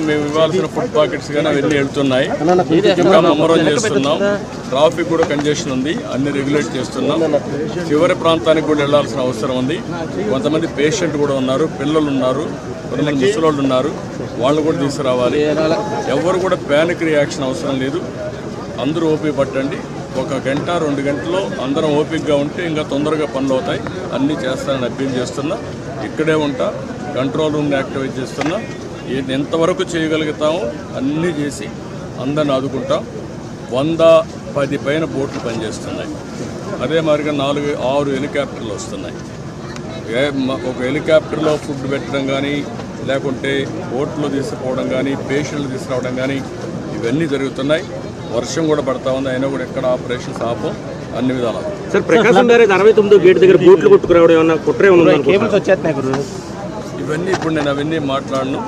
మేము ఇవ్వాల్సిన food pockets కానీ అవన్నీ వెళ్తున్నాయి. ఇంకా ముమ్మరం చేస్తున్నాం. ట్రాఫిక్ కూడా కంజెషన్ ఉంది, అన్ని రెగ్యులేట్ చేస్తున్నాం. చివరి ప్రాంతానికి కూడా వెళ్లాల్సిన అవసరం ఉంది. కొంతమంది పేషెంట్ కూడా ఉన్నారు, పిల్లలు ఉన్నారు, కొంతమంది ముసలోళ్ళు ఉన్నారు, వాళ్ళు కూడా తీసుకురావాలి. ఎవరు కూడా ప్యానిక్ రియాక్షన్ అవసరం లేదు. అందరూ ఓపిక పట్టండి. 1 గంట 2 గంటల్లో అందరం ఓపికగా ఉంటే ఇంకా తొందరగా పనులు అవుతాయి. అన్నీ చేస్తానని అప్పీల్ చేస్తున్నా. ఇక్కడే ఉంటా, కంట్రోల్ రూమ్ని యాక్టివేట్ చేస్తున్నా. ఎంతవరకు చేయగలుగుతామో అన్నీ చేసి అందరిని ఆదుకుంటాం. 110 పైన బోట్లు పనిచేస్తున్నాయి. అదే మాదిరిగా 4-6 హెలికాప్టర్లు వస్తున్నాయి. ఒక హెలికాప్టర్లో ఫుడ్ పెట్టడం కానీ, లేకుంటే బోట్లో తీసుకుపోవడం కానీ, పేషెంట్లు తీసుకురావడం కానీ ఇవన్నీ జరుగుతున్నాయి. వర్షం కూడా పడతా ఉంది, అయినా కూడా ఎక్కడ ఆపరేషన్స్ ఆపం, అన్ని విధాలు. సార్, ప్రకాశం బ్యారేజ్ 69 గేట్ దగ్గర బోట్లు కొట్టుకురావడం ఏమన్నా కుట్రే ఉందా? ఇవన్నీ ఇప్పుడు నేను అవన్నీ మాట్లాడను.